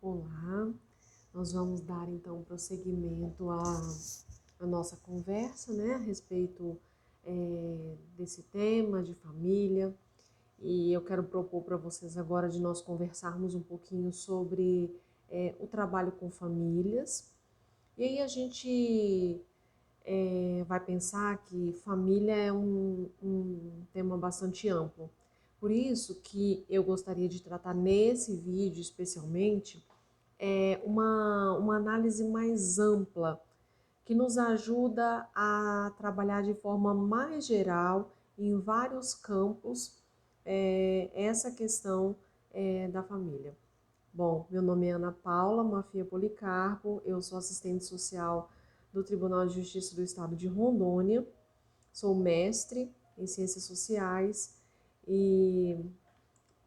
Olá, nós vamos dar então prosseguimento à nossa conversa, né, a respeito desse tema de família. E eu quero propor para vocês agora de nós conversarmos um pouquinho sobre o trabalho com famílias. E aí a gente vai pensar que família é um tema bastante amplo. Por isso que eu gostaria de tratar nesse vídeo especialmente uma análise mais ampla, que nos ajuda a trabalhar de forma mais geral, em vários campos, essa questão da família. Bom, meu nome é Ana Paula Mafia Policarpo, eu sou assistente social do Tribunal de Justiça do Estado de Rondônia, sou mestre em Ciências Sociais e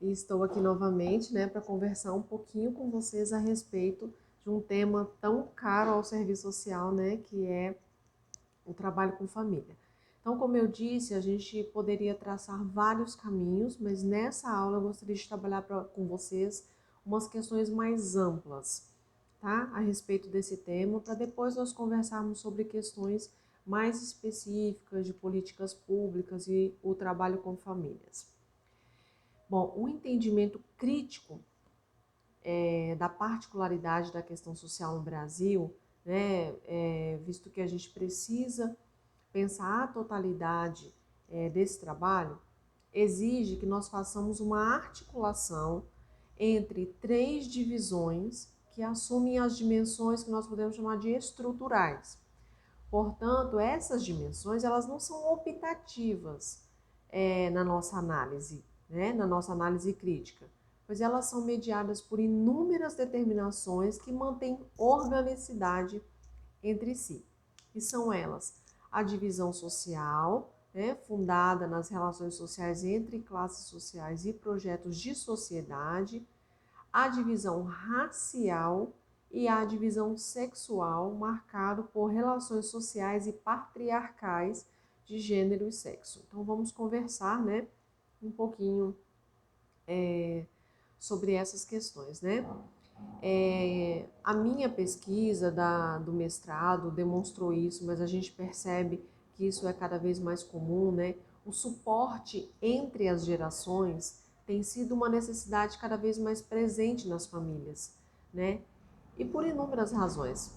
estou aqui novamente, né, para conversar um pouquinho com vocês a respeito de um tema tão caro ao serviço social, né, que é o trabalho com família. Então, como eu disse, a gente poderia traçar vários caminhos, mas nessa aula eu gostaria de trabalhar com vocês umas questões mais amplas, tá, a respeito desse tema, para depois nós conversarmos sobre questões mais específicas de políticas públicas e o trabalho com famílias. Bom, o entendimento crítico da particularidade da questão social no Brasil, né, visto que a gente precisa pensar a totalidade desse trabalho, exige que nós façamos uma articulação entre três divisões que assumem as dimensões que nós podemos chamar de estruturais. Portanto, essas dimensões elas não são optativas na nossa análise, né, na nossa análise crítica, pois elas são mediadas por inúmeras determinações que mantêm organicidade entre si. E são elas a divisão social, né, fundada nas relações sociais entre classes sociais e projetos de sociedade, a divisão racial e a divisão sexual, marcado por relações sociais e patriarcais de gênero e sexo. Então vamos conversar, né, um pouquinho sobre essas questões, né? A minha pesquisa do mestrado demonstrou isso, mas a gente percebe que isso é cada vez mais comum, né? O suporte entre as gerações tem sido uma necessidade cada vez mais presente nas famílias, né? E por inúmeras razões.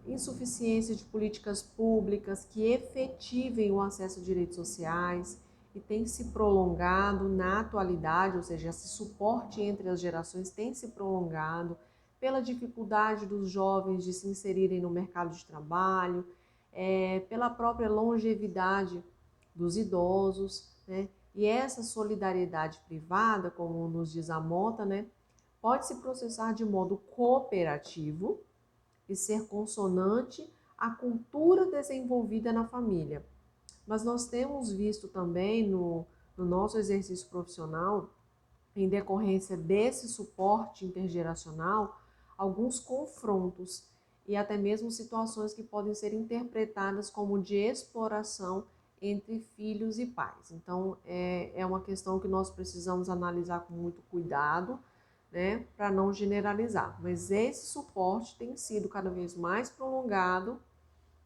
Insuficiência de políticas públicas que efetivem o acesso a direitos sociais e tem se prolongado na atualidade, ou seja, esse suporte entre as gerações tem se prolongado pela dificuldade dos jovens de se inserirem no mercado de trabalho, pela própria longevidade dos idosos, né? E essa solidariedade privada, como nos diz a Mota, né, pode se processar de modo cooperativo e ser consonante à cultura desenvolvida na família. Mas nós temos visto também no nosso exercício profissional, em decorrência desse suporte intergeracional, alguns confrontos e até mesmo situações que podem ser interpretadas como de exploração entre filhos e pais. Então, é uma questão que nós precisamos analisar com muito cuidado, né, para não generalizar. Mas esse suporte tem sido cada vez mais prolongado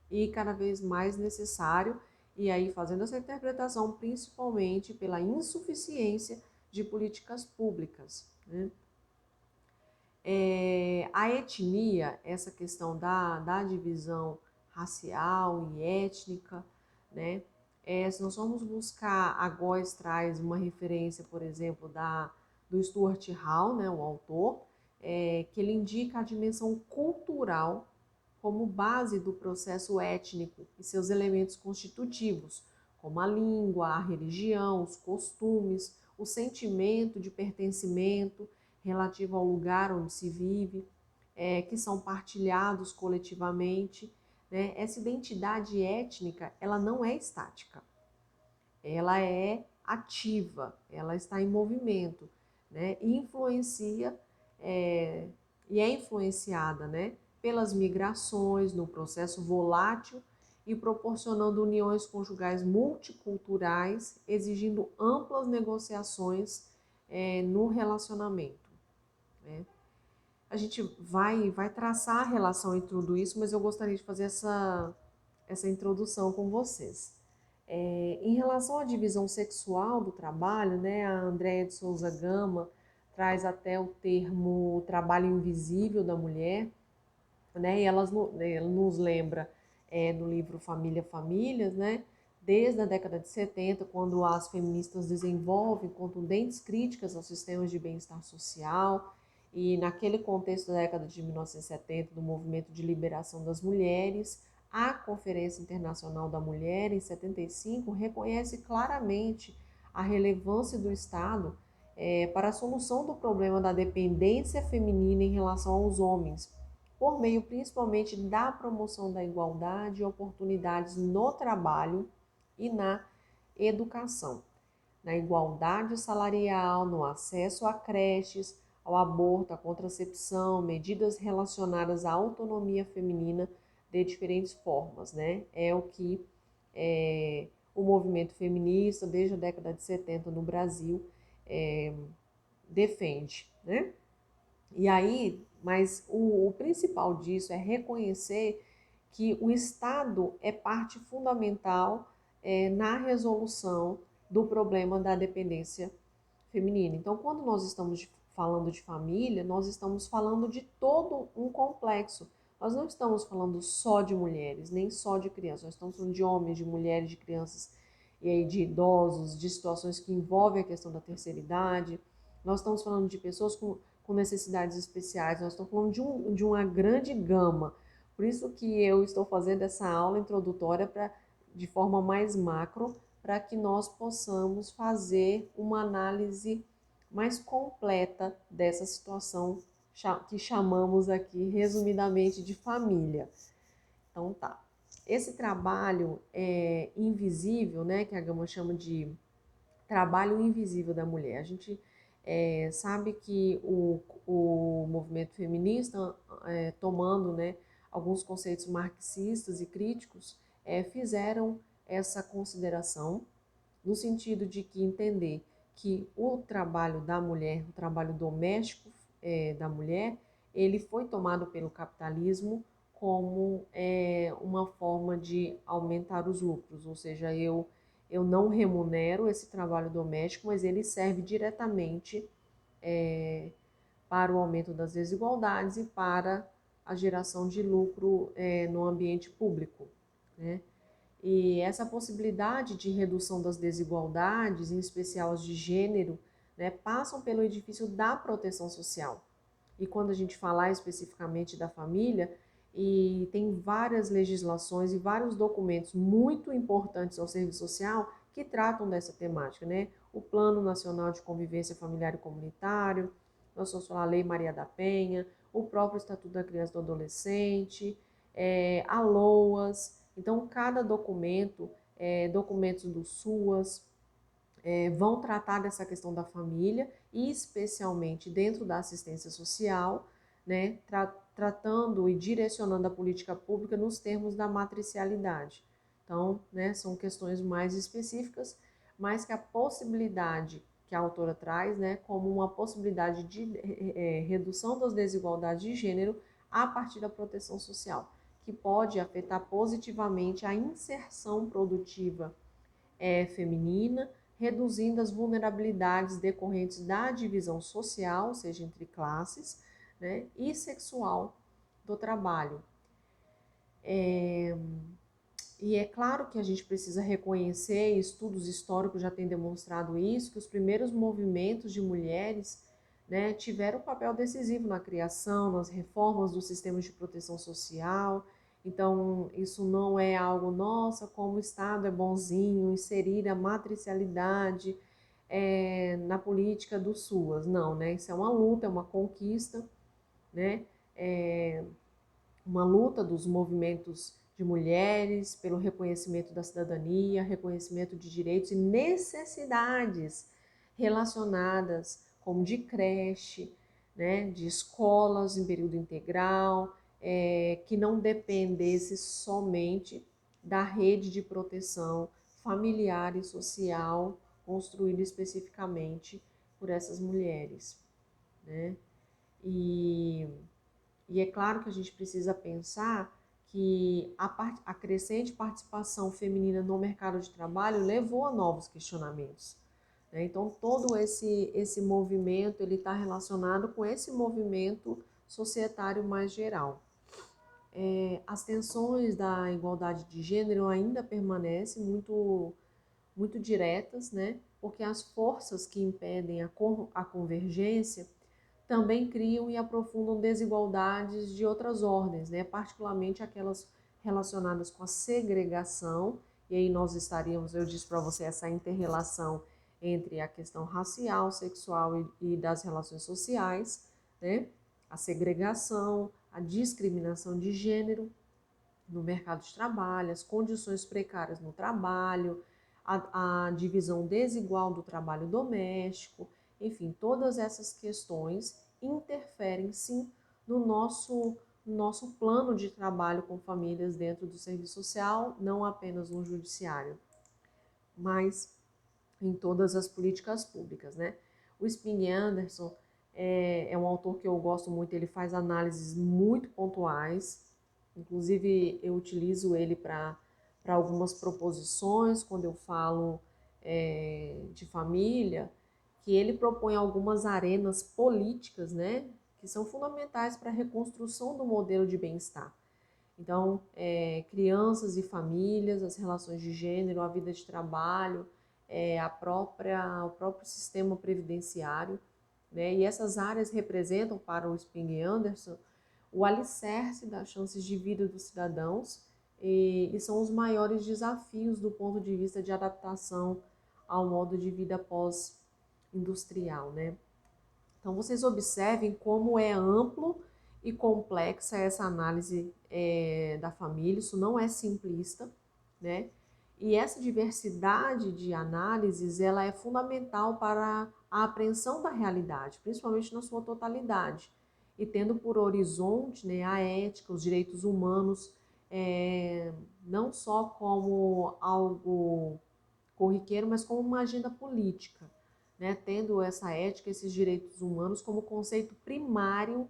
e cada vez mais necessário, e aí fazendo essa interpretação principalmente pela insuficiência de políticas públicas, né? A etnia, essa questão da divisão racial e étnica, né? Se nós formos buscar, a Góes traz uma referência, por exemplo, do Stuart Hall, né, o autor, que ele indica a dimensão cultural como base do processo étnico e seus elementos constitutivos, como a língua, a religião, os costumes, o sentimento de pertencimento relativo ao lugar onde se vive, que são partilhados coletivamente, né? Essa identidade étnica, ela não é estática, ela é ativa, ela está em movimento, né? E influencia e é influenciada, né, pelas migrações no processo volátil e proporcionando uniões conjugais multiculturais, exigindo amplas negociações no relacionamento, né? a gente vai traçar a relação entre tudo isso, mas eu gostaria de fazer essa introdução com vocês. Em relação à divisão sexual do trabalho, né, a Andréa de Souza Gama traz até o termo trabalho invisível da mulher, né, e ela nos lembra no livro Família Famílias, né, desde a década de 70, quando as feministas desenvolvem contundentes críticas aos sistemas de bem-estar social, e naquele contexto da década de 1970, do movimento de liberação das mulheres, a Conferência Internacional da Mulher, em 75, reconhece claramente a relevância do Estado para a solução do problema da dependência feminina em relação aos homens, por meio principalmente da promoção da igualdade e oportunidades no trabalho e na educação, na igualdade salarial, no acesso a creches, ao aborto, à contracepção, medidas relacionadas à autonomia feminina de diferentes formas, né? É o que o movimento feminista, desde a década de 70 no Brasil, defende, né? E aí, mas o principal disso é reconhecer que o Estado é parte fundamental na resolução do problema da dependência feminina. Então, quando nós estamos falando de família, nós estamos falando de todo um complexo. Nós não estamos falando só de mulheres, nem só de crianças. Nós estamos falando de homens, de mulheres, de crianças e aí de idosos, de situações que envolvem a questão da terceira idade. Nós estamos falando de pessoas com necessidades especiais. Nós estamos falando de uma grande gama. Por isso que eu estou fazendo essa aula introdutória de forma mais macro, para que nós possamos fazer uma análise mais completa dessa situação que chamamos aqui resumidamente de família. Então tá. Esse trabalho invisível, né, que a Gama chama de trabalho invisível da mulher. A gente sabe que o movimento feminista, tomando, né, alguns conceitos marxistas e críticos, fizeram essa consideração no sentido de que entender que o trabalho da mulher, o trabalho doméstico da mulher, ele foi tomado pelo capitalismo como uma forma de aumentar os lucros, ou seja, eu não remunero esse trabalho doméstico, mas ele serve diretamente para o aumento das desigualdades e para a geração de lucro no ambiente público, né? E essa possibilidade de redução das desigualdades, em especial as de gênero, né, passam pelo edifício da proteção social. E quando a gente falar especificamente da família, e tem várias legislações e vários documentos muito importantes ao serviço social que tratam dessa temática, né? O Plano Nacional de Convivência Familiar e Comunitário, nós vamos falar a Lei Maria da Penha, o próprio Estatuto da Criança e do Adolescente, a LOAS. Então, cada documento, documentos do SUAS, vão tratar dessa questão da família e especialmente dentro da assistência social, né, tratando e direcionando a política pública nos termos da matricialidade. Então, né, são questões mais específicas, mas que a possibilidade que a autora traz, né, como uma possibilidade de redução das desigualdades de gênero a partir da proteção social, que pode afetar positivamente a inserção produtiva feminina, reduzindo as vulnerabilidades decorrentes da divisão social, seja entre classes, né, e sexual do trabalho. E é claro que a gente precisa reconhecer, e estudos históricos já têm demonstrado isso, que os primeiros movimentos de mulheres, né, tiveram um papel decisivo na criação, nas reformas dos sistemas de proteção social. Então, isso não é algo, nossa, como o Estado é bonzinho, inserir a matricialidade na política do SUAS. Não, né? Isso é uma luta, é uma conquista, né? Uma luta dos movimentos de mulheres pelo reconhecimento da cidadania, reconhecimento de direitos e necessidades relacionadas, como de creche, né, de escolas em período integral, que não dependesse somente da rede de proteção familiar e social construída especificamente por essas mulheres, né? E, e é claro que a gente precisa pensar que a crescente participação feminina no mercado de trabalho levou a novos questionamentos, né? Então, todo esse movimento ele está relacionado com esse movimento societário mais geral. As tensões da igualdade de gênero ainda permanecem muito diretas, né? Porque as forças que impedem a convergência também criam e aprofundam desigualdades de outras ordens, né? Particularmente aquelas relacionadas com a segregação, e aí nós estaríamos, eu disse para você, essa inter-relação entre a questão racial, sexual e das relações sociais, né? A segregação, a discriminação de gênero no mercado de trabalho, as condições precárias no trabalho, a divisão desigual do trabalho doméstico, enfim, todas essas questões interferem sim no nosso plano de trabalho com famílias dentro do serviço social, não apenas no judiciário, mas em todas as políticas públicas, né? O Spink Anderson é um autor que eu gosto muito, ele faz análises muito pontuais, inclusive eu utilizo ele para algumas proposições, quando eu falo de família, que ele propõe algumas arenas políticas, né, que são fundamentais para a reconstrução do modelo de bem-estar. Então, crianças e famílias, as relações de gênero, a vida de trabalho, o próprio sistema previdenciário, né? E essas áreas representam para o Spink Anderson o alicerce das chances de vida dos cidadãos e são os maiores desafios do ponto de vista de adaptação ao modo de vida pós-industrial, né? Então, vocês observem como é amplo e complexa essa análise da família, isso não é simplista, né? E essa diversidade de análises, ela é fundamental para a apreensão da realidade, principalmente na sua totalidade, e tendo por horizonte, né, a ética, os direitos humanos, não só como algo corriqueiro, mas como uma agenda política, né, tendo essa ética, esses direitos humanos como conceito primário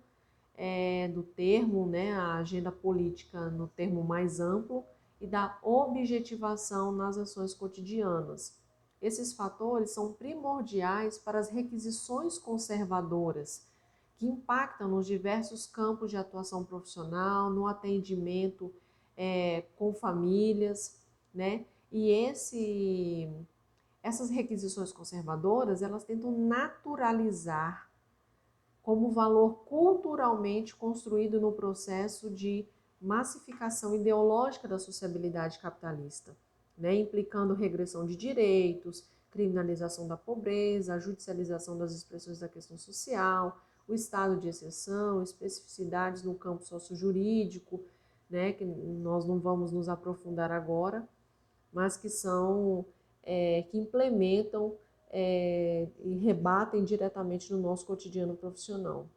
do termo, né, a agenda política no termo mais amplo e da objetivação nas ações cotidianas. Esses fatores são primordiais para as requisições conservadoras que impactam nos diversos campos de atuação profissional, no atendimento com famílias, né? E essas requisições conservadoras, elas tentam naturalizar como valor culturalmente construído no processo de massificação ideológica da sociabilidade capitalista, né, implicando regressão de direitos, criminalização da pobreza, a judicialização das expressões da questão social, o estado de exceção, especificidades no campo sociojurídico, né, que nós não vamos nos aprofundar agora, mas que são que implementam e rebatem diretamente no nosso cotidiano profissional.